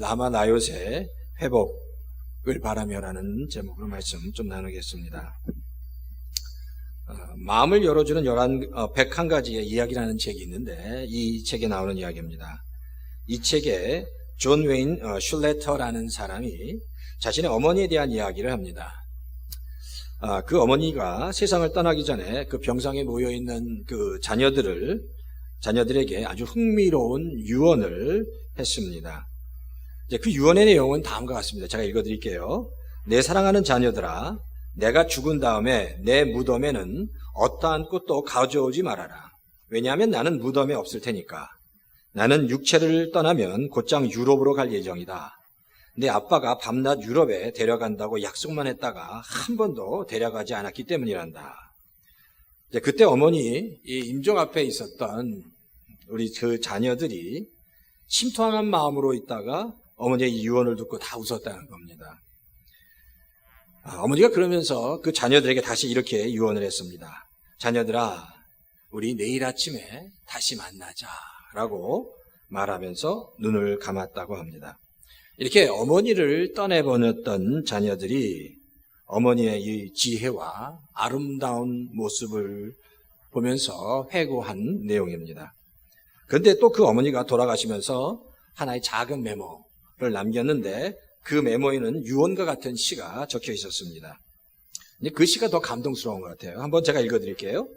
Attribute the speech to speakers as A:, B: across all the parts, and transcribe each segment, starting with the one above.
A: 라마 나요새 회복을 바라며라는 제목으로 말씀 좀 나누겠습니다. 마음을 열어주는 101가지의 이야기라는 책이 있는데 이 책에 나오는 이야기입니다. 이 책에 존 웨인 슐레터라는 사람이 자신의 어머니에 대한 이야기를 합니다. 그 어머니가 세상을 떠나기 전에 그 병상에 모여있는 그 자녀들에게 아주 흥미로운 유언을 했습니다. 이제 그 유언의 내용은 다음과 같습니다. 제가 읽어드릴게요. 내 사랑하는 자녀들아, 내가 죽은 다음에 내 무덤에는 어떠한 꽃도 가져오지 말아라. 왜냐하면 나는 무덤에 없을 테니까. 나는 육체를 떠나면 곧장 유럽으로 갈 예정이다. 내 아빠가 밤낮 유럽에 데려간다고 약속만 했다가 한 번도 데려가지 않았기 때문이란다. 이제 그때 어머니 이 임종 앞에 있었던 우리 그 자녀들이 심통한 마음으로 있다가 어머니의 유언을 듣고 다 웃었다는 겁니다. 어머니가 그러면서 그 자녀들에게 다시 이렇게 유언을 했습니다. 자녀들아, 우리 내일 아침에 다시 만나자 라고 말하면서 눈을 감았다고 합니다. 이렇게 어머니를 떠내보냈던 자녀들이 어머니의 이 지혜와 아름다운 모습을 보면서 회고한 내용입니다. 그런데 또 그 어머니가 돌아가시면서 하나의 작은 메모를 남겼는데 그 메모에는 유언과 같은 시가 적혀 있었습니다. 그 시가 더 감동스러운 것 같아요. 한번 제가 읽어드릴게요.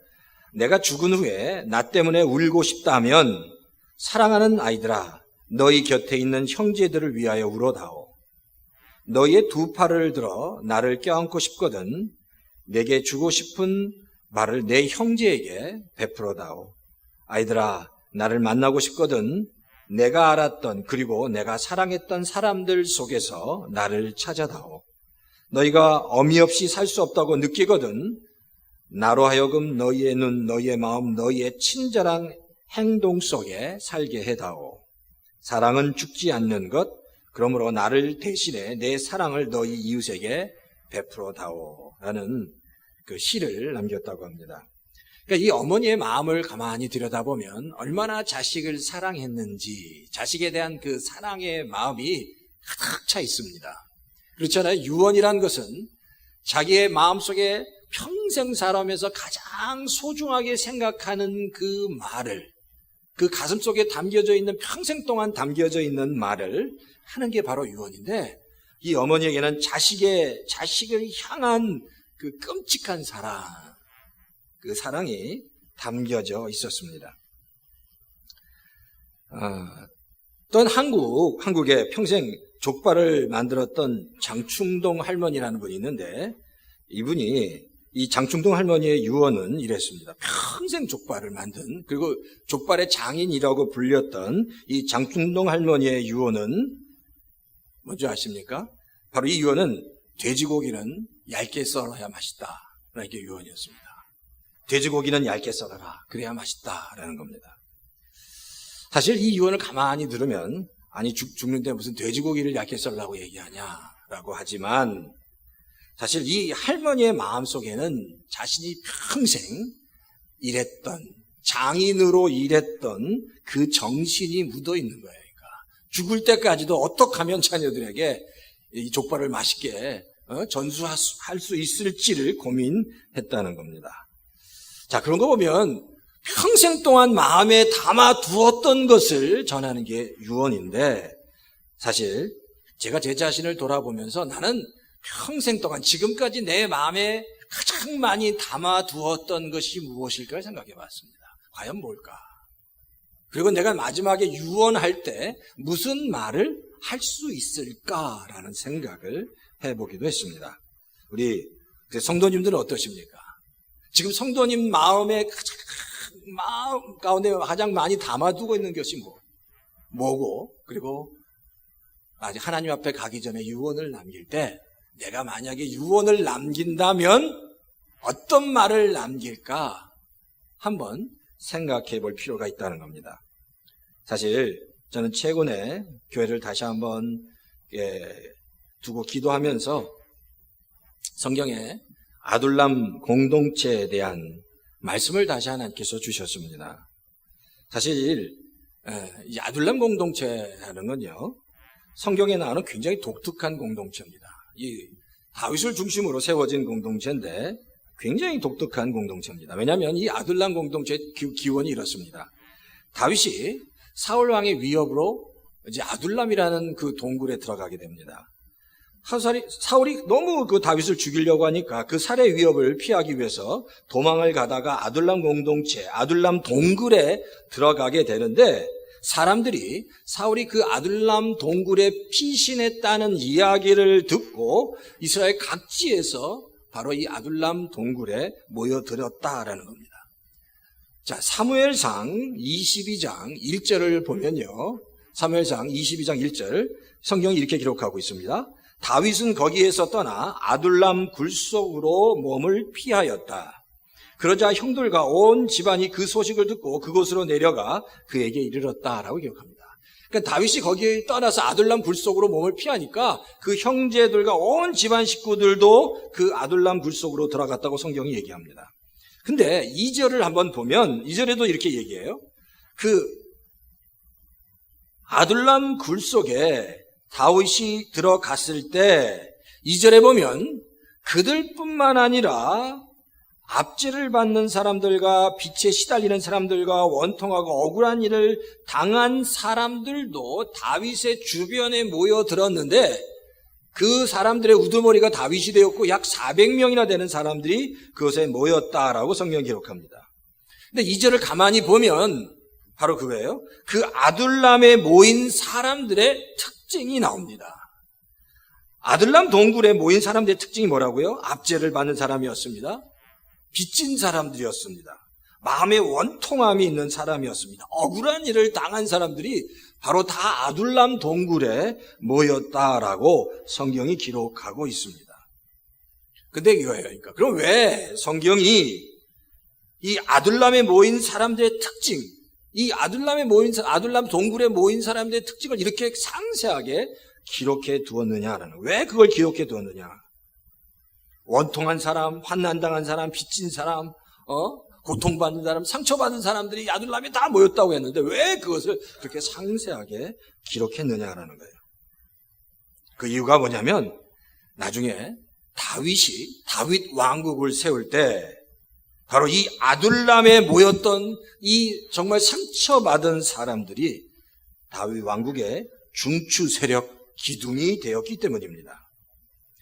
A: 내가 죽은 후에 나 때문에 울고 싶다면 사랑하는 아이들아, 너희 곁에 있는 형제들을 위하여 울어다오. 너희의 두 팔을 들어 나를 껴안고 싶거든 내게 주고 싶은 말을 내 형제에게 베풀어다오. 아이들아, 나를 만나고 싶거든 내가 알았던 그리고 내가 사랑했던 사람들 속에서 나를 찾아다오. 너희가 어미 없이 살 수 없다고 느끼거든 나로 하여금 너희의 눈, 너희의 마음, 너희의 친절한 행동 속에 살게 해다오. 사랑은 죽지 않는 것, 그러므로 나를 대신해 내 사랑을 너희 이웃에게 베풀어다오 라는 그 시를 남겼다고 합니다. 그러니까 이 어머니의 마음을 가만히 들여다보면 얼마나 자식을 사랑했는지, 자식에 대한 그 사랑의 마음이 가득 차 있습니다. 그렇잖아요. 유언이란 것은 자기의 마음속에 평생 살아오면서 가장 소중하게 생각하는 그 말을, 그 가슴 속에 담겨져 있는, 평생 동안 담겨져 있는 말을 하는 게 바로 유언인데, 이 어머니에게는 자식을 향한 그 끔찍한 사랑, 그 사랑이 담겨져 있었습니다. 또 한국에 평생 족발을 만들었던 장충동 할머니라는 분이 있는데, 이분이 이 장충동 할머니의 유언은 이랬습니다. 평생 족발을 만든, 그리고 족발의 장인이라고 불렸던 이 장충동 할머니의 유언은 뭔지 아십니까? 바로 이 유언은 돼지고기는 얇게 썰어야 맛있다 라는 게 유언이었습니다. 돼지고기는 얇게 썰어라, 그래야 맛있다라는 겁니다. 사실 이 유언을 가만히 들으면 아니 죽는데 무슨 돼지고기를 얇게 썰라고 얘기하냐라고 하지만, 사실 이 할머니의 마음속에는 자신이 평생 일했던, 장인으로 일했던 그 정신이 묻어있는 거예요. 그러니까 죽을 때까지도 어떻게 하면 자녀들에게 이 족발을 맛있게 전수할 수 있을지를 고민했다는 겁니다. 자, 그런 거 보면 평생 동안 마음에 담아두었던 것을 전하는 게 유언인데, 사실 제가 제 자신을 돌아보면서 나는 평생 동안 지금까지 내 마음에 가장 많이 담아두었던 것이 무엇일까 생각해 봤습니다. 과연 뭘까? 그리고 내가 마지막에 유언할 때 무슨 말을 할 수 있을까라는 생각을 해보기도 했습니다. 우리 성도님들은 어떠십니까? 지금 성도님 마음 가운데 가장 많이 담아두고 있는 것이 뭐고, 그리고 아직 하나님 앞에 가기 전에 유언을 남길 때 내가 만약에 유언을 남긴다면 어떤 말을 남길까 한번 생각해 볼 필요가 있다는 겁니다. 사실 저는 최근에 교회를 다시 한번 두고 기도하면서 성경에 아둘람 공동체에 대한 말씀을 다시 하나님께서 주셨습니다. 사실 이 아둘람 공동체라는 건요, 성경에 나오는 굉장히 독특한 공동체입니다. 이 다윗을 중심으로 세워진 공동체인데 굉장히 독특한 공동체입니다. 왜냐하면 이 아둘람 공동체의 기원이 이렇습니다. 다윗이 사울 왕의 위협으로 이제 아둘람이라는 그 동굴에 들어가게 됩니다. 사울이 너무 그 다윗을 죽이려고 하니까 그 살해 위협을 피하기 위해서 도망을 가다가 아둘람 공동체, 아둘람 동굴에 들어가게 되는데 사람들이 사울이 그 아둘람 동굴에 피신했다는 이야기를 듣고 이스라엘 각지에서 바로 이 아둘람 동굴에 모여들었다라는 겁니다. 자, 사무엘상 22장 1절을 보면요. 사무엘상 22장 1절 성경이 이렇게 기록하고 있습니다. 다윗은 거기에서 떠나 아둘람 굴속으로 몸을 피하였다. 그러자 형들과 온 집안이 그 소식을 듣고 그곳으로 내려가 그에게 이르렀다라고 기록합니다. 그러니까 다윗이 거기에 떠나서 아둘람 굴속으로 몸을 피하니까 그 형제들과 온 집안 식구들도 그 아둘람 굴속으로 들어갔다고 성경이 얘기합니다. 근데 2절을 한번 보면 2절에도 이렇게 얘기해요. 그 아둘람 굴속에 다윗이 들어갔을 때 2절에 보면 그들뿐만 아니라 압제를 받는 사람들과 빛에 시달리는 사람들과 원통하고 억울한 일을 당한 사람들도 다윗의 주변에 모여들었는데 그 사람들의 우두머리가 다윗이 되었고 약 400명이나 되는 사람들이 그것에 모였다라고 성경이 기록합니다. 근데 2절을 가만히 보면 바로 그거예요. 그 아둘람에 모인 사람들의 특징이 나옵니다. 아둘람 동굴에 모인 사람들의 특징이 뭐라고요? 압제를 받는 사람이었습니다. 빚진 사람들이었습니다. 마음에 원통함이 있는 사람이었습니다. 억울한 일을 당한 사람들이 바로 다 아둘람 동굴에 모였다라고 성경이 기록하고 있습니다. 근데 이거예요. 그러니까 그럼 왜 성경이 이 아둘람에 모인 사람들의 특징, 이 아둘람 동굴에 모인 사람들의 특징을 이렇게 상세하게 기록해 두었느냐라는, 왜 그걸 기록해 두었느냐? 원통한 사람, 환난당한 사람, 빚진 사람, 고통받는 사람, 상처받은 사람들이 아둘람에 다 모였다고 했는데 왜 그것을 그렇게 상세하게 기록했느냐라는 거예요. 그 이유가 뭐냐면 나중에 다윗 왕국을 세울 때 바로 이 아둘람에 모였던 이 정말 상처받은 사람들이 다윗 왕국의 중추 세력 기둥이 되었기 때문입니다.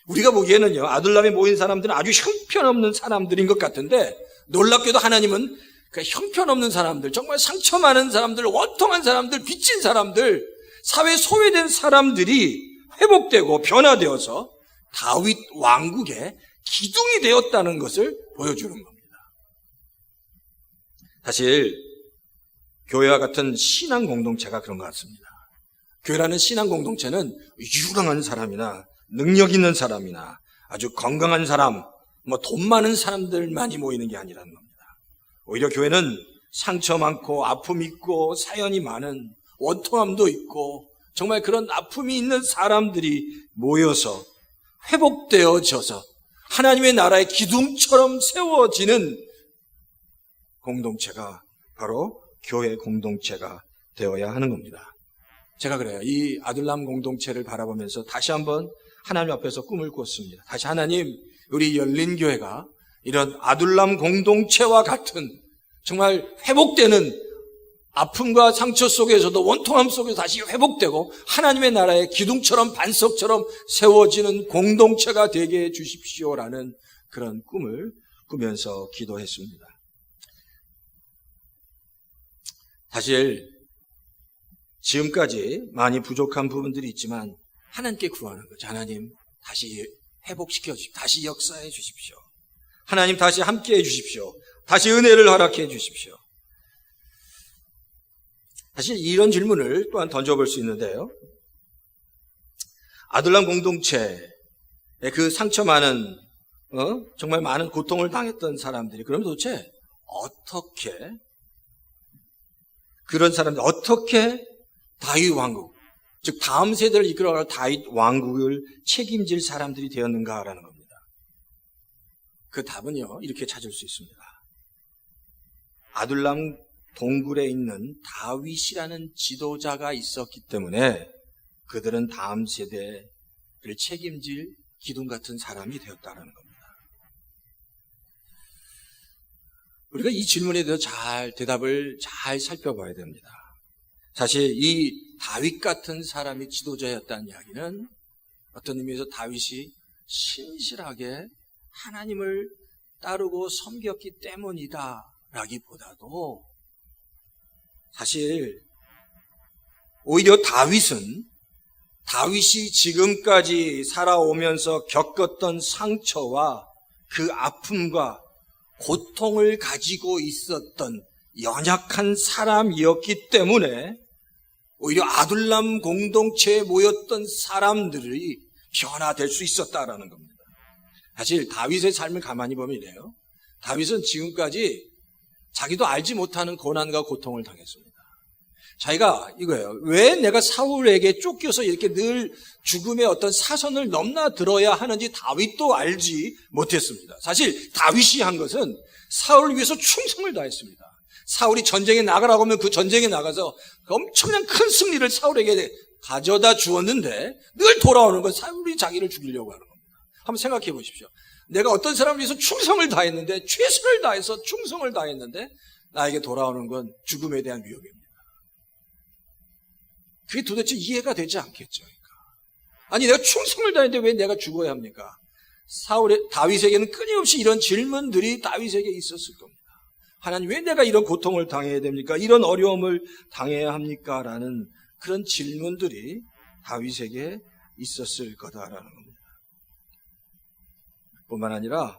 A: 우리가 보기에는요, 아둘람에 모인 사람들은 아주 형편없는 사람들인 것 같은데 놀랍게도 하나님은 그 형편없는 사람들, 정말 상처 많은 사람들, 원통한 사람들, 빚진 사람들, 사회에 소외된 사람들이 회복되고 변화되어서 다윗 왕국의 기둥이 되었다는 것을 보여주는 겁니다. 사실 교회와 같은 신앙 공동체가 그런 것 같습니다. 교회라는 신앙 공동체는 유능한 사람이나 능력 있는 사람이나 아주 건강한 사람, 돈 많은 사람들만이 모이는 게 아니라는 겁니다. 오히려 교회는 상처 많고 아픔 있고 사연이 많은, 원통함도 있고 정말 그런 아픔이 있는 사람들이 모여서 회복되어져서 하나님의 나라의 기둥처럼 세워지는 공동체가 바로 교회 공동체가 되어야 하는 겁니다. 제가 그래요. 이 아둘람 공동체를 바라보면서 다시 한번 하나님 앞에서 꿈을 꿨습니다. 다시 하나님, 우리 열린교회가 이런 아둘람 공동체와 같은 정말 회복되는 아픔과 상처 속에서도 원통함 속에서 다시 회복되고 하나님의 나라의 기둥처럼 반석처럼 세워지는 공동체가 되게 해 주십시오라는 그런 꿈을 꾸면서 기도했습니다. 사실 지금까지 많이 부족한 부분들이 있지만 하나님께 구하는 거죠. 하나님 다시 회복시켜 주십시오. 다시 역사해 주십시오. 하나님 다시 함께해 주십시오. 다시 은혜를 허락해 주십시오. 사실 이런 질문을 또한 던져볼 수 있는데요. 아둘람 공동체에 그 상처 많은 정말 많은 고통을 당했던 사람들이 그럼 도대체 어떻게 그런 사람들 어떻게 다윗 왕국, 즉 다음 세대를 이끌어갈 다윗 왕국을 책임질 사람들이 되었는가라는 겁니다. 그 답은요, 이렇게 찾을 수 있습니다. 아둘람 동굴에 있는 다윗이라는 지도자가 있었기 때문에 그들은 다음 세대를 책임질 기둥 같은 사람이 되었다는 겁니다. 우리가 이 질문에 대해서 대답을 잘 살펴봐야 됩니다. 사실 이 다윗 같은 사람이 지도자였다는 이야기는 어떤 의미에서 다윗이 신실하게 하나님을 따르고 섬겼기 때문이다 라기보다도 사실 오히려 다윗이 지금까지 살아오면서 겪었던 상처와 그 아픔과 고통을 가지고 있었던 연약한 사람이었기 때문에 오히려 아둘람 공동체에 모였던 사람들이 변화될 수 있었다라는 겁니다. 사실 다윗의 삶을 가만히 보면 이래요. 다윗은 지금까지 자기도 알지 못하는 고난과 고통을 당했습니다. 자기가 이거예요. 왜 내가 사울에게 쫓겨서 이렇게 늘 죽음의 어떤 사선을 넘나들어야 하는지 다윗도 알지 못했습니다. 사실 다윗이 한 것은 사울을 위해서 충성을 다했습니다. 사울이 전쟁에 나가라고 하면 그 전쟁에 나가서 엄청난 큰 승리를 사울에게 가져다 주었는데 늘 돌아오는 건 사울이 자기를 죽이려고 하는 겁니다. 한번 생각해 보십시오. 내가 어떤 사람을 위해서 충성을 다했는데, 최선을 다해서 충성을 다했는데 나에게 돌아오는 건 죽음에 대한 위협입니다. 그게 도대체 이해가 되지 않겠죠. 그러니까. 아니 내가 충성을 다했는데 왜 내가 죽어야 합니까? 다윗에게는 끊임없이 이런 질문들이 다윗에게 있었을 겁니다. 하나님 왜 내가 이런 고통을 당해야 됩니까? 이런 어려움을 당해야 합니까? 라는 그런 질문들이 다윗에게 있었을 거다라는 겁니다. 뿐만 아니라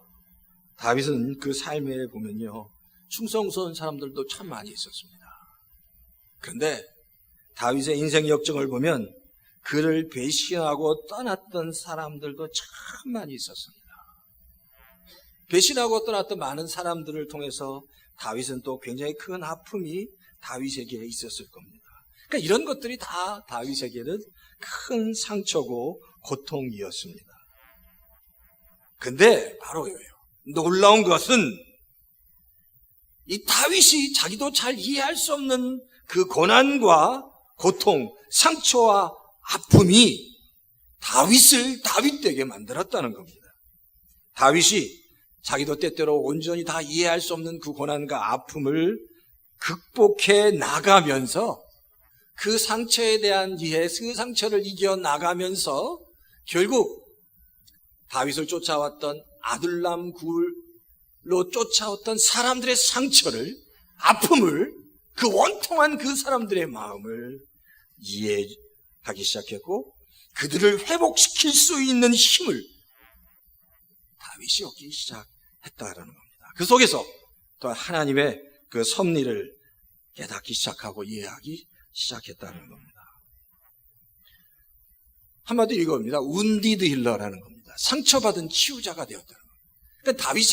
A: 다윗은 그 삶에 보면요, 충성스러운 사람들도 참 많이 있었습니다. 그런데 다윗의 인생 역정을 보면 그를 배신하고 떠났던 사람들도 참 많이 있었습니다. 배신하고 떠났던 많은 사람들을 통해서 다윗은 또 굉장히 큰 아픔이 다윗에게 있었을 겁니다. 그러니까 이런 것들이 다 다윗에게는 큰 상처고 고통이었습니다. 근데 바로 이거예요. 놀라운 것은 이 다윗이 자기도 잘 이해할 수 없는 그 고난과 고통, 상처와 아픔이 다윗을 다윗되게 만들었다는 겁니다. 다윗이 자기도 때때로 온전히 다 이해할 수 없는 그 고난과 아픔을 극복해 나가면서 그 상처에 대한 이해, 그 상처를 이겨나가면서 결국 다윗을 쫓아왔던 아둘람 굴로 쫓아왔던 사람들의 상처를, 아픔을, 그 원통한 그 사람들의 마음을 이해하기 시작했고 그들을 회복시킬 수 있는 힘을 다윗이 얻기 시작했다라는 겁니다. 그 속에서 또 하나님의 그 섭리를 깨닫기 시작하고 이해하기 시작했다는 겁니다. 한마디로 이겁니다. 운디드 힐러라는 겁니다. 상처받은 치유자가 되었다는 겁니다. 그러니까 다윗이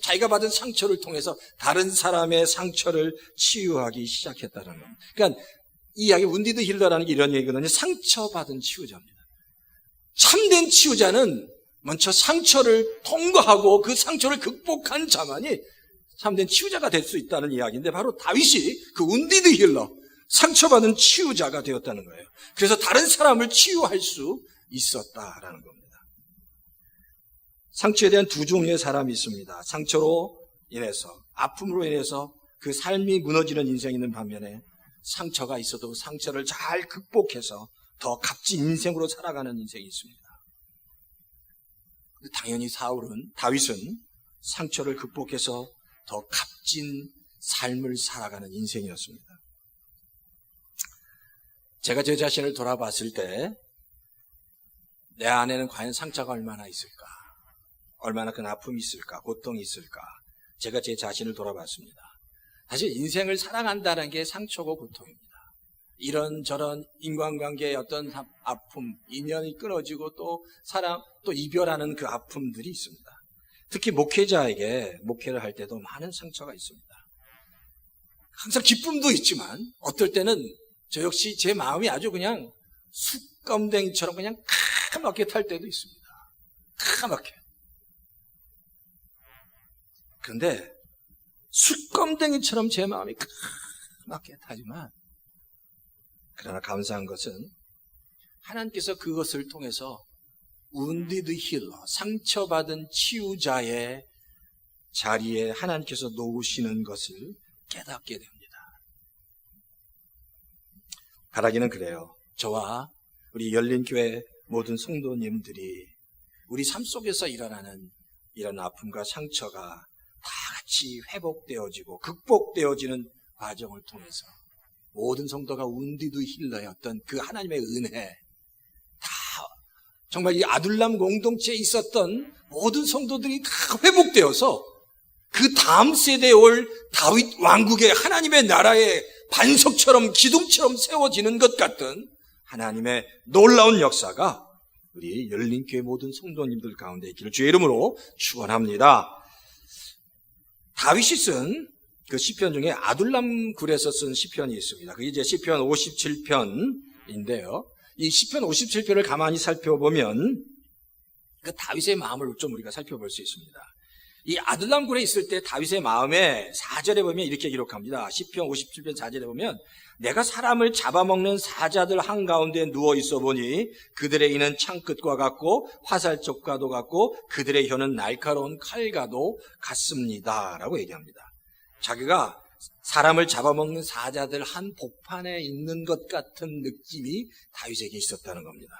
A: 자기가 받은 상처를 통해서 다른 사람의 상처를 치유하기 시작했다는 겁니다. 그러니까 이 이야기 운디드 힐러라는 게 이런 얘기거든요. 상처받은 치유자입니다. 참된 치유자는 먼저 상처를 통과하고 그 상처를 극복한 자만이 참된 치유자가 될 수 있다는 이야기인데 바로 다윗이 그 운디드 힐러, 상처받은 치유자가 되었다는 거예요. 그래서 다른 사람을 치유할 수 있었다라는 겁니다. 상처에 대한 두 종류의 사람이 있습니다. 상처로 인해서, 아픔으로 인해서 그 삶이 무너지는 인생이 있는 반면에 상처가 있어도 상처를 잘 극복해서 더 값진 인생으로 살아가는 인생이 있습니다. 당연히 다윗은 상처를 극복해서 더 값진 삶을 살아가는 인생이었습니다. 제가 제 자신을 돌아봤을 때 내 안에는 과연 상처가 얼마나 있을까? 얼마나 큰 아픔이 있을까? 고통이 있을까? 제가 제 자신을 돌아봤습니다. 사실 인생을 살아간다는 게 상처고 고통입니다. 이런저런 인간관계의 어떤 아픔, 인연이 끊어지고 또 이별하는 그 아픔들이 있습니다. 특히 목회자에게 목회를 할 때도 많은 상처가 있습니다. 항상 기쁨도 있지만 어떨 때는 저 역시 제 마음이 아주 그냥 숯검댕이처럼 그냥 까맣게 탈 때도 있습니다. 까맣게. 그런데 숯검댕이처럼 제 마음이 까맣게 타지만 그러나 감사한 것은 하나님께서 그것을 통해서 wounded healer, 상처받은 치유자의 자리에 하나님께서 놓으시는 것을 깨닫게 됩니다. 바라기는 그래요. 저와 우리 열린교회 모든 성도님들이 우리 삶 속에서 일어나는 이런 아픔과 상처가 다 같이 회복되어지고 극복되어지는 과정을 통해서 모든 성도가 wounded healer의 어떤 그 하나님의 은혜, 다 정말 이 아둘람 공동체에 있었던 모든 성도들이 다 회복되어서 그 다음 세대에 올 다윗 왕국의 하나님의 나라의 반석처럼 기둥처럼 세워지는 것 같은 하나님의 놀라운 역사가 우리 열린교회 모든 성도님들 가운데 있기를 주의 이름으로 축원합니다. 다윗이 쓴 그 시편 중에 아둘람 굴에서 쓴 시편이 있습니다. 그게 이제 시편 57편인데요. 이 시편 57편을 가만히 살펴보면 그 다윗의 마음을 좀 우리가 살펴볼 수 있습니다. 이 아둘람 굴에 있을 때 다윗의 마음에 4절에 보면 이렇게 기록합니다. 시편 57편 4절에 보면 내가 사람을 잡아먹는 사자들 한가운데 누워 있어 보니 그들의 이는 창끝과 같고 화살쪽과도 같고 그들의 혀는 날카로운 칼과도 같습니다 라고 얘기합니다. 자기가 사람을 잡아먹는 사자들 한 복판에 있는 것 같은 느낌이 다윗에게 있었다는 겁니다.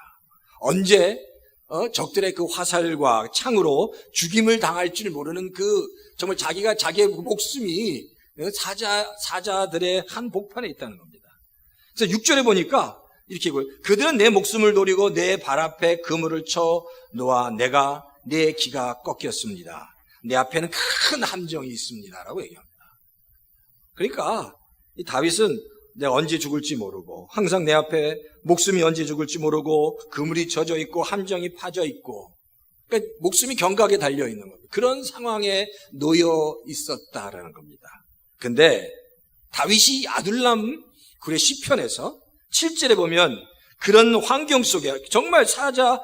A: 언제 적들의 그 화살과 창으로 죽임을 당할 줄 모르는 그 정말 자기의 목숨이 사자들의 한 복판에 있다는 겁니다. 그래서 6절에 보니까 이렇게 그들은 내 목숨을 노리고 내 발 앞에 그물을 쳐 놓아 내가 내 기가 꺾였습니다. 내 앞에는 큰 함정이 있습니다 라고 얘기합니다. 그러니까 이 다윗은 내가 언제 죽을지 모르고 항상 내 앞에 목숨이 언제 죽을지 모르고 그물이 젖어 있고 함정이 파져 있고 그러니까 목숨이 경각에 달려 있는 겁니다. 그런 상황에 놓여 있었다라는 겁니다. 근데 다윗이 아둘람 굴의 시편에서 7절에 보면 그런 환경 속에 정말 사자의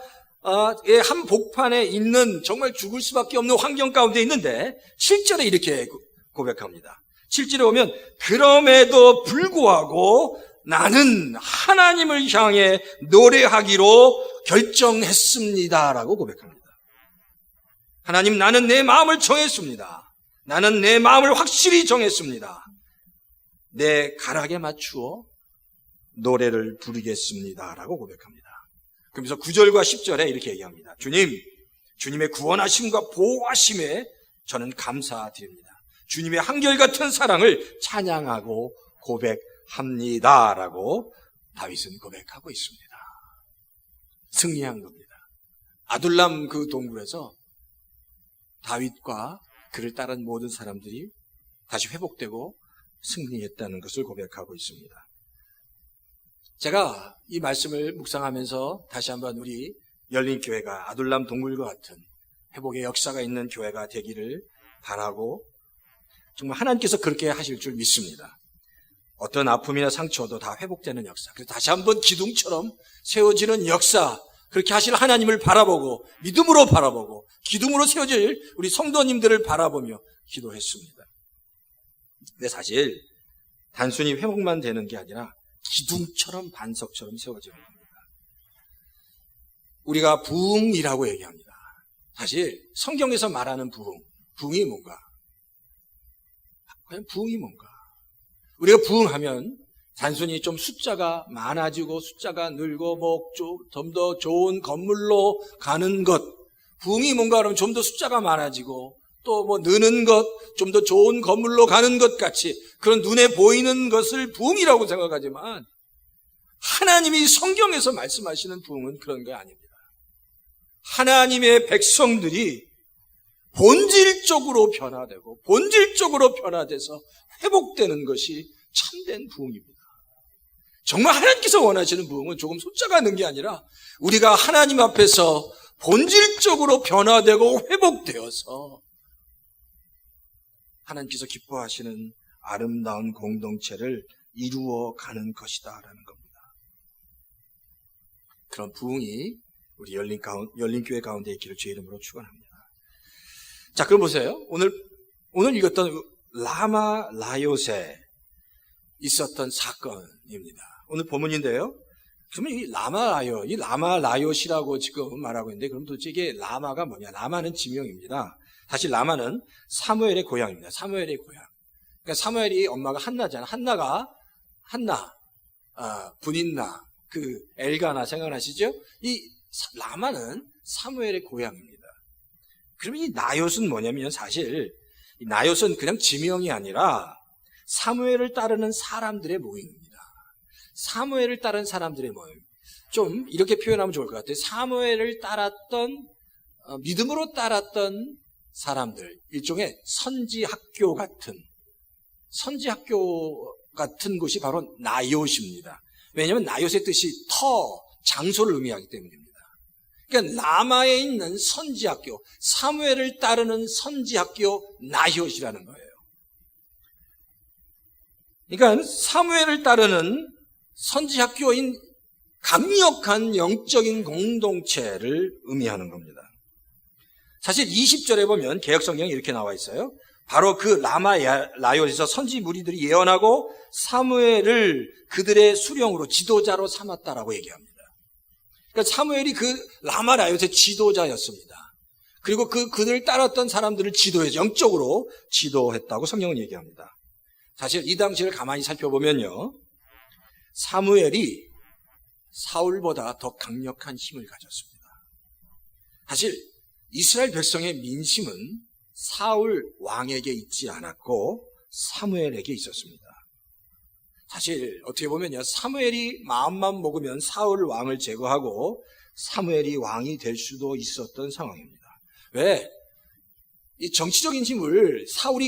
A: 한 복판에 있는 정말 죽을 수밖에 없는 환경 가운데 있는데 7절에 이렇게 고백합니다. 7절에 보면 그럼에도 불구하고 나는 하나님을 향해 노래하기로 결정했습니다라고 고백합니다. 하나님, 나는 내 마음을 정했습니다. 나는 내 마음을 확실히 정했습니다. 내 가락에 맞추어 노래를 부르겠습니다라고 고백합니다. 그러면서 9절과 10절에 이렇게 얘기합니다. 주님의 구원하심과 보호하심에 저는 감사드립니다. 주님의 한결같은 사랑을 찬양하고 고백합니다라고 다윗은 고백하고 있습니다. 승리한 겁니다. 아둘람 그 동굴에서 다윗과 그를 따른 모든 사람들이 다시 회복되고 승리했다는 것을 고백하고 있습니다. 제가 이 말씀을 묵상하면서 다시 한번 우리 열린교회가 아둘람 동굴과 같은 회복의 역사가 있는 교회가 되기를 바라고 정말 하나님께서 그렇게 하실 줄 믿습니다. 어떤 아픔이나 상처도 다 회복되는 역사, 그래서 다시 한번 기둥처럼 세워지는 역사, 그렇게 하실 하나님을 바라보고 믿음으로 바라보고 기둥으로 세워질 우리 성도님들을 바라보며 기도했습니다. 근데 사실 단순히 회복만 되는 게 아니라 기둥처럼 반석처럼 세워지는 겁니다. 우리가 부흥이라고 얘기합니다. 사실 성경에서 말하는 부흥이 뭔가? 과연 부흥이 뭔가? 우리가 부흥하면 단순히 좀 숫자가 많아지고 숫자가 늘고 좀 더 좋은 건물로 가는 것, 부흥이 뭔가 그러면 좀 더 숫자가 많아지고 또 느는 것, 좀 더 좋은 건물로 가는 것 같이 그런 눈에 보이는 것을 부흥이라고 생각하지만 하나님이 성경에서 말씀하시는 부흥은 그런 게 아닙니다. 하나님의 백성들이 본질적으로 변화되고 본질적으로 변화돼서 회복되는 것이 참된 부흥입니다. 정말 하나님께서 원하시는 부흥은 조금 숫자가 는 게 아니라 우리가 하나님 앞에서 본질적으로 변화되고 회복되어서 하나님께서 기뻐하시는 아름다운 공동체를 이루어가는 것이다라는 겁니다. 그런 부흥이 우리 열린교회 가운데 있기를 주의 이름으로 축원합니다. 자, 그럼 보세요. 오늘 읽었던 라마 라요세 있었던 사건입니다. 오늘 본문인데요. 그러면 이 라마 라요시라고 지금 말하고 있는데, 그럼 도대체 이게 라마가 뭐냐? 라마는 지명입니다. 사실 라마는 사무엘의 고향입니다. 사무엘의 고향. 그러니까 사무엘이 엄마가 한나잖아. 한나, 분인나, 엘가나 생각나시죠? 이 라마는 사무엘의 고향입니다. 그러면 이 나요스는 뭐냐면, 사실 이 나요스는 그냥 지명이 아니라 사무엘을 따르는 사람들의 모임입니다. 사무엘을 따른 사람들의 모임. 좀 이렇게 표현하면 좋을 것 같아요. 사무엘을 따랐던, 믿음으로 따랐던 사람들, 일종의 선지학교 같은 곳이 바로 나요스입니다. 왜냐하면 나요스의 뜻이 장소를 의미하기 때문입니다. 그러니까 라마에 있는 선지학교, 사무엘을 따르는 선지학교 나요스라는 거예요. 그러니까 사무엘을 따르는 선지학교인 강력한 영적인 공동체를 의미하는 겁니다. 사실 20절에 보면 개역성경에 이렇게 나와 있어요. 바로 그 라마 라요스에서 선지 무리들이 예언하고 사무엘을 그들의 수령으로 지도자로 삼았다라고 얘기합니다. 그러니까 사무엘이 그 라마 라요스의 지도자였습니다. 그리고 그들을 따랐던 사람들을 영적으로 지도했다고 성경은 얘기합니다. 사실 이 당시를 가만히 살펴보면요, 사무엘이 사울보다 더 강력한 힘을 가졌습니다. 사실 이스라엘 백성의 민심은 사울 왕에게 있지 않았고 사무엘에게 있었습니다. 사실 어떻게 보면요, 사무엘이 마음만 먹으면 사울 왕을 제거하고 사무엘이 왕이 될 수도 있었던 상황입니다. 왜? 이 정치적인 힘을 사울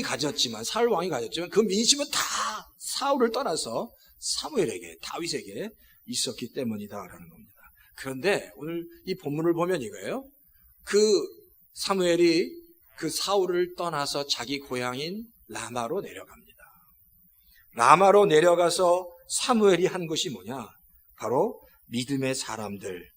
A: 왕이 가졌지만 그 민심은 다 사울을 떠나서 사무엘에게, 다윗에게 있었기 때문이다라는 겁니다. 그런데 오늘 이 본문을 보면 이거예요. 사무엘이 사울을 떠나서 자기 고향인 라마로 내려갑니다. 라마로 내려가서 사무엘이 한 것이 뭐냐? 바로 믿음의 사람들,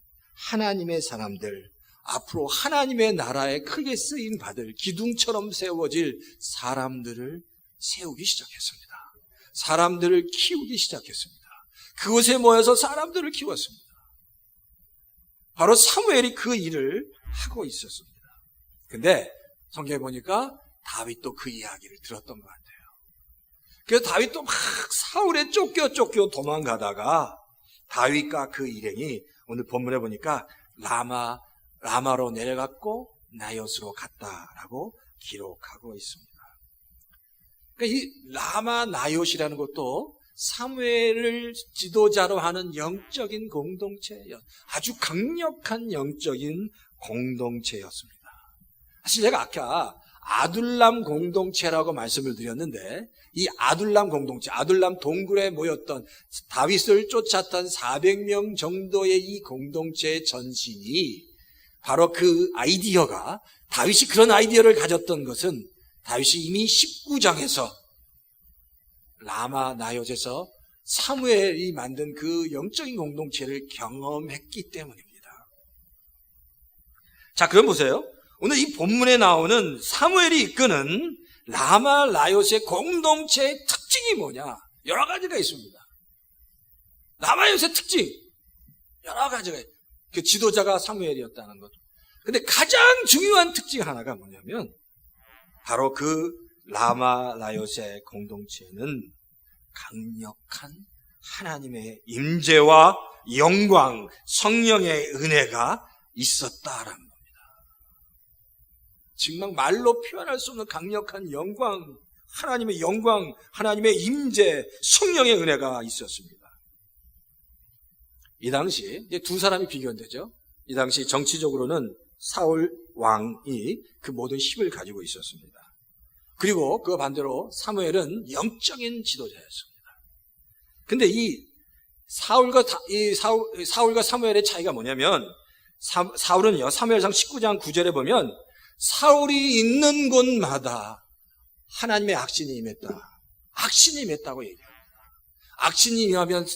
A: 하나님의 사람들, 앞으로 하나님의 나라에 크게 쓰임 받을 기둥처럼 세워질 사람들을 세우기 시작했습니다. 사람들을 키우기 시작했습니다. 그곳에 모여서 사람들을 키웠습니다. 바로 사무엘이 그 일을 하고 있었습니다. 근데 성경에 보니까 다윗도 그 이야기를 들었던 것 같아요. 그래서 다윗도 막 사울에 쫓겨 도망가다가 다윗과 그 일행이 오늘 본문에 보니까 라마로 내려갔고 나요스로 갔다라고 기록하고 있습니다. 그러니까 이 라마 나요스라는 것도 사무엘을 지도자로 하는 영적인 아주 강력한 영적인 공동체였습니다. 사실 제가 아까 아둘람 공동체라고 말씀을 드렸는데, 이 아둘람 공동체, 아둘람 동굴에 모였던 다윗을 쫓았던 400명 정도의 이 공동체의 전신이 바로 그 아이디어가, 다윗이 그런 아이디어를 가졌던 것은 다윗이 이미 19장에서 라마 나요스에서 사무엘이 만든 그 영적인 공동체를 경험했기 때문입니다. 자, 그럼 보세요. 오늘 이 본문에 나오는 사무엘이 이끄는 라마 라요스의 공동체의 특징이 뭐냐? 여러 가지가 있습니다. 라마 라요스의 특징, 여러 가지가 있어요. 그 지도자가 사무엘이었다는 것. 근데 가장 중요한 특징 하나가 뭐냐면 바로 그 라마 라요스의 공동체는 강력한 하나님의 임재와 영광, 성령의 은혜가 있었다라는 겁니다. 정말 말로 표현할 수 없는 강력한 영광, 하나님의 임재, 성령의 은혜가 있었습니다. 이 당시 이제 두 사람이 비교되죠. 이 당시 정치적으로는 사울 왕이 그 모든 힘을 가지고 있었습니다. 그리고 그 반대로 사무엘은 영적인 지도자였습니다. 근데 이 사울과 사무엘의 차이가 뭐냐면, 사울은요, 사무엘상 19장 9절에 보면 사울이 있는 곳마다 하나님의 악신이 임했다. 악신이 임했다고 얘기합니다. 악신이 임하면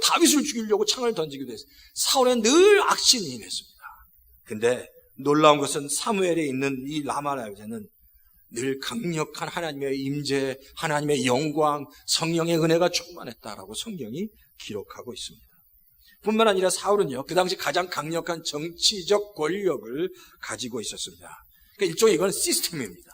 A: 다윗을 죽이려고 창을 던지기도 했어요. 사울은 늘 악신이 임했습니다. 근데 놀라운 것은 사무엘에 있는 이 라마라요스는 늘 강력한 하나님의 임재, 하나님의 영광, 성령의 은혜가 충만했다라고 성경이 기록하고 있습니다. 뿐만 아니라 사울은요, 그 당시 가장 강력한 정치적 권력을 가지고 있었습니다. 그러니까 일종의 이건 시스템입니다.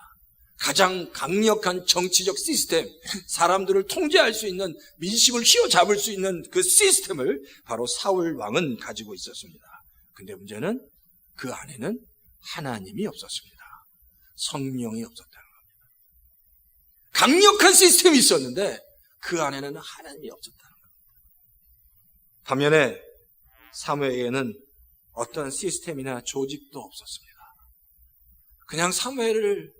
A: 가장 강력한 정치적 시스템, 사람들을 통제할 수 있는, 민심을 휘어잡을 수 있는 그 시스템을 바로 사울 왕은 가지고 있었습니다. 근데 문제는 그 안에는 하나님이 없었습니다. 성령이 없었다는 겁니다. 강력한 시스템이 있었는데 그 안에는 하나님이 없었다는 겁니다. 반면에 사무엘에게는 어떤 시스템이나 조직도 없었습니다. 그냥 사무엘을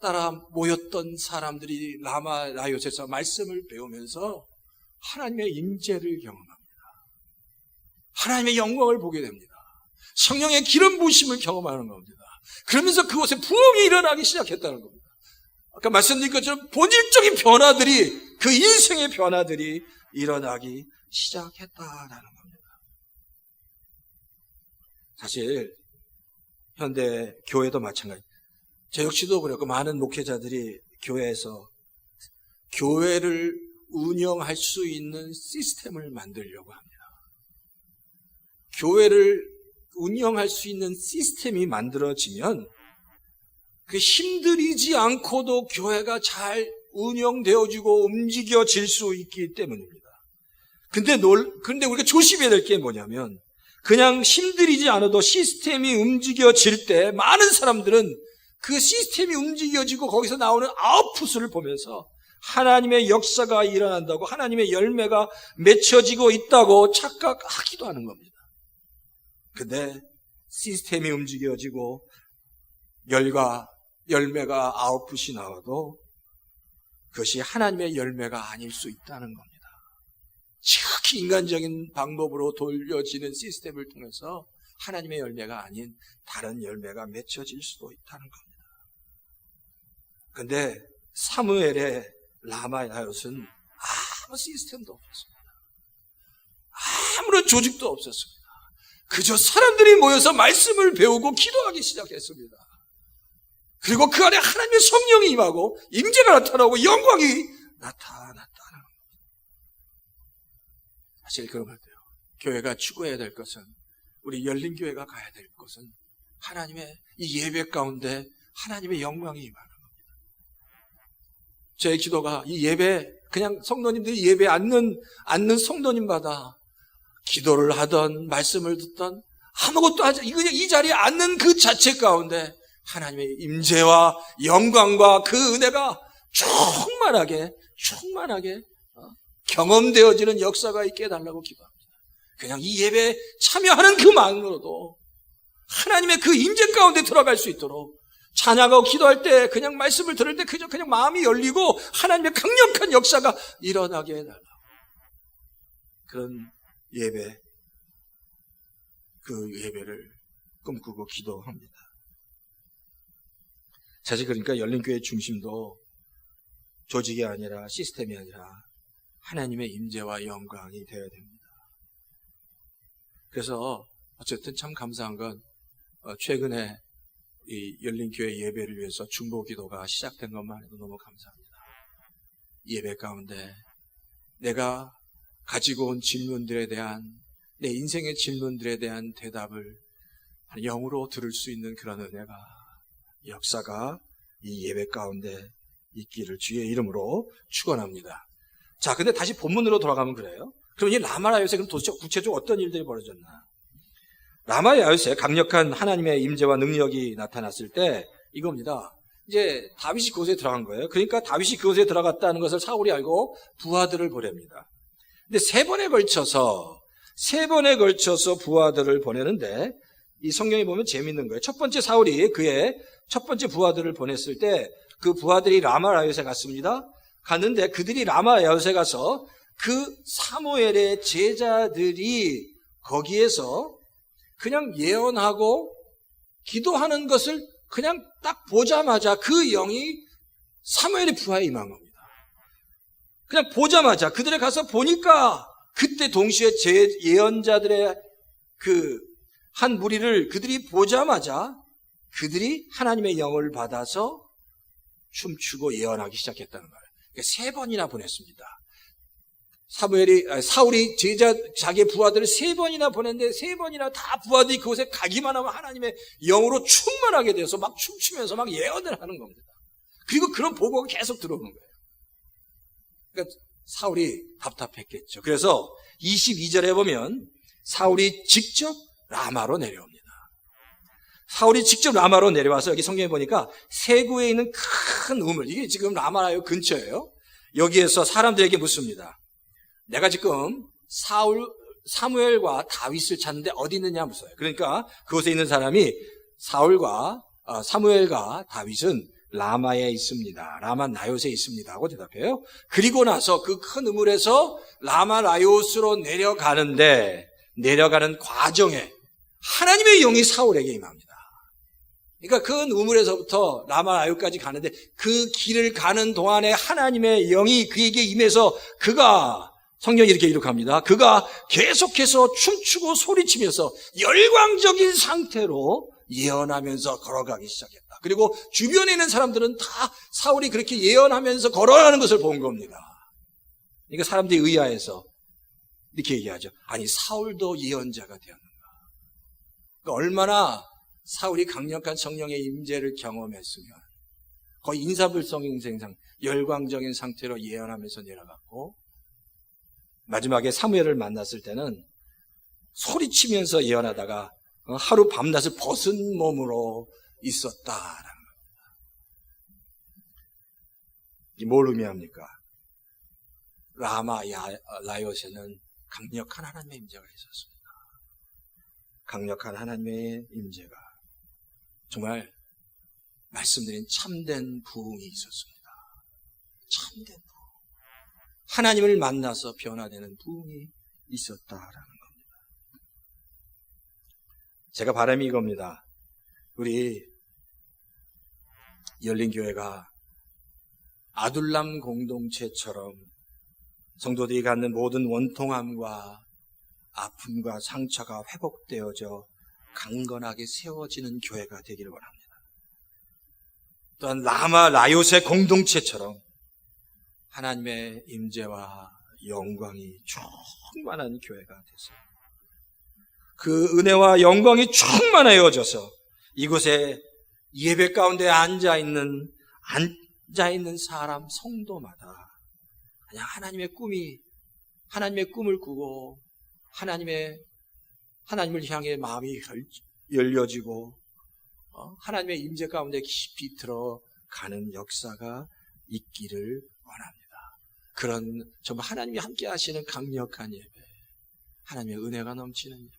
A: 따라 모였던 사람들이 라마 라요셋에서 말씀을 배우면서 하나님의 임재를 경험합니다. 하나님의 영광을 보게 됩니다. 성령의 기름 부으심을 경험하는 겁니다. 그러면서 그곳에 부흥이 일어나기 시작했다는 겁니다. 아까 말씀드린 것처럼 본질적인 변화들이, 그 인생의 변화들이 일어나기 시작했다라는 겁니다. 사실 현대 교회도 마찬가지. 저 역시도 그렇고 많은 목회자들이 교회에서 교회를 운영할 수 있는 시스템을 만들려고 합니다. 교회를 운영할 수 있는 시스템이 만들어지면 그 힘들이지 않고도 교회가 잘 운영되어지고 움직여질 수 있기 때문입니다. 근데 우리가 조심해야 될 게 뭐냐면, 그냥 힘들이지 않아도 시스템이 움직여질 때 많은 사람들은 그 시스템이 움직여지고 거기서 나오는 아웃풋을 보면서 하나님의 역사가 일어난다고, 하나님의 열매가 맺혀지고 있다고 착각하기도 하는 겁니다. 근데 시스템이 움직여지고 열매가 아웃풋이 나와도 그것이 하나님의 열매가 아닐 수 있다는 겁니다. 지극히 인간적인 방법으로 돌려지는 시스템을 통해서 하나님의 열매가 아닌 다른 열매가 맺혀질 수도 있다는 겁니다. 근데 사무엘의 라마야롯은 아무 시스템도 없었습니다. 아무런 조직도 없었습니다. 그저 사람들이 모여서 말씀을 배우고 기도하기 시작했습니다. 그리고 그 안에 하나님의 성령이 임하고 임재가 나타나고 영광이 나타났다는 겁니다. 사실 그런 것 같아요. 교회가 추구해야 될 것은, 우리 열린 교회가 가야 될 것은 하나님의 이 예배 가운데 하나님의 영광이 임하는 겁니다. 제 기도가 이 예배, 그냥 성도님들이 예배 앉는 성도님마다 기도를 하던 말씀을 듣던 아무것도 하지, 그냥 이 자리에 앉는 그 자체 가운데 하나님의 임재와 영광과 그 은혜가 충만하게 경험되어지는 역사가 있게 해달라고 기도합니다. 그냥 이 예배에 참여하는 그만으로도 하나님의 그 임재 가운데 들어갈 수 있도록, 찬양하고 기도할 때, 그냥 말씀을 들을 때 그냥 마음이 열리고 하나님의 강력한 역사가 일어나게 해달라고, 그런 예배, 그 예배를 꿈꾸고 기도합니다. 사실 그러니까 열린교회의 중심도 조직이 아니라, 시스템이 아니라 하나님의 임재와 영광이 되어야 됩니다. 그래서 어쨌든 참 감사한 건 최근에 이 열린교회 예배를 위해서 중보기도가 시작된 것만 해도 너무 감사합니다. 예배 가운데 내가 가지고 온 질문들에 대한, 내 인생의 질문들에 대한 대답을 영으로 들을 수 있는 그런 은혜가, 역사가 이 예배 가운데 있기를 주의 이름으로 축원합니다. 자, 근데 다시 본문으로 돌아가면 그래요. 그럼 이 라마야롯에 그럼 도대체 구체적으로 어떤 일들이 벌어졌나? 라마야롯에 강력한 하나님의 임재와 능력이 나타났을 때 이겁니다. 이제 다윗이 그곳에 들어간 거예요. 그러니까 다윗이 그곳에 들어갔다는 것을 사울이 알고 부하들을 보냅니다. 근데 세 번에 걸쳐서 부하들을 보내는데, 이 성경에 보면 재밌는 거예요. 첫 번째 사울이 그의 첫 번째 부하들을 보냈을 때 그 부하들이 라마야롯에 갔습니다. 갔는데 그들이 라마야롯에 가서 그 사무엘의 제자들이 거기에서 그냥 예언하고 기도하는 것을 그냥 딱 보자마자 그 영이 사무엘의 부하에 임한 겁니다. 그냥 보자마자 그들에 가서 보니까 그때 동시에 예언자들의 그 한 무리를 그들이 보자마자 그들이 하나님의 영을 받아서 춤추고 예언하기 시작했다는 거예요. 그러니까 3번이나 보냈습니다. 사울이 자기의 부하들을 3번이나 보냈는데 3번이나 다 부하들이 그곳에 가기만 하면 하나님의 영으로 충만하게 돼서 막 춤추면서 막 예언을 하는 겁니다. 그리고 그런 보고가 계속 들어오는 거예요. 그러니까 사울이 답답했겠죠. 그래서 22절에 보면 사울이 직접 라마로 내려옵니다. 사울이 직접 라마로 내려와서 여기 성경에 보니까 세구에 있는 큰 우물, 이게 지금 라마라요 근처예요. 여기에서 사람들에게 묻습니다. 내가 지금 사무엘과 다윗을 찾는데 어디 있느냐 묻어요. 그러니까 그곳에 있는 사람이 사무엘과 다윗은 라마에 있습니다. 라마 나요스에 있습니다 하고 대답해요. 그리고 나서 그 큰 우물에서 라마 나요스로 내려가는 과정에 하나님의 영이 사울에게 임합니다. 그러니까 그 우물에서부터 라마 나요스까지 가는데 그 길을 가는 동안에 하나님의 영이 그에게 임해서 그가, 성경이 이렇게 기록합니다. 그가 계속해서 춤추고 소리치면서 열광적인 상태로 예언하면서 걸어가기 시작했다. 그리고 주변에 있는 사람들은 다 사울이 그렇게 예언하면서 걸어가는 것을 본 겁니다. 그러니까 사람들이 의아해서 이렇게 얘기하죠. 아니, 사울도 예언자가 되었는가? 그러니까 얼마나 사울이 강력한 성령의 임재를 경험했으면 거의 인사불성행생상 열광적인 상태로 예언하면서 내려갔고, 마지막에 사무엘을 만났을 때는 소리치면서 예언하다가 하루 밤낮을 벗은 몸으로 있었다라는 겁니다. 이 뭘 의미합니까? 라마 나요스에는 강력한 하나님의 임재가 있었습니다. 강력한 하나님의 임재가, 정말 말씀드린 참된 부흥이 있었습니다. 참된 부흥. 하나님을 만나서 변화되는 부흥이 있었다라는 겁니다. 제가 바람이 이겁니다. 우리 열린교회가 아둘람 공동체처럼 성도들이 갖는 모든 원통함과 아픔과 상처가 회복되어져 강건하게 세워지는 교회가 되기를 원합니다. 또한 라마 나요스 공동체처럼 하나님의 임재와 영광이 충만한 교회가 되서 그 은혜와 영광이 충만해져서 이곳에 예배 가운데 앉아있는 사람, 성도마다 그냥 하나님의 꿈을 꾸고 하나님을 향해 마음이 열려지고 하나님의 임재 가운데 깊이 들어가는 역사가 있기를 원합니다. 그런 정말 하나님이 함께 하시는 강력한 예배, 하나님의 은혜가 넘치는 예배,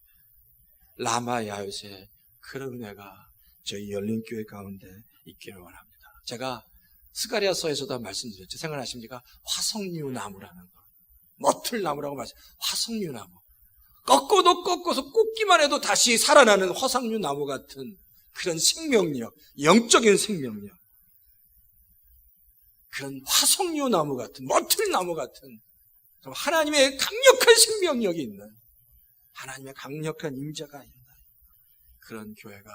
A: 라마 야요스의 그런 은혜가 저희 열린교회 가운데 있기를 원합니다. 제가 스가랴서에서도 말씀드렸죠. 생각나십니까? 화석류 나무라는 거. 머틀나무라고 말씀. 화석류 나무. 꺾어도 꺾어서 꽂기만 해도 다시 살아나는 화석류 나무 같은 그런 생명력, 영적인 생명력. 그런 화석류 나무 같은, 머틀나무 같은 하나님의 강력한 생명력이 있는, 하나님의 강력한 임재가 있는 그런 교회가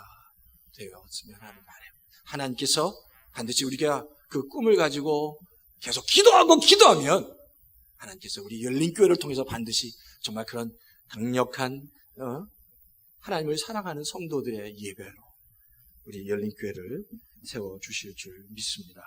A: 되었으면 하는 바람. 하나님께서 반드시 우리가 그 꿈을 가지고 계속 기도하면 하나님께서 우리 열린교회를 통해서 반드시 정말 그런 강력한 하나님을 사랑하는 성도들의 예배로 우리 열린교회를 세워주실 줄 믿습니다.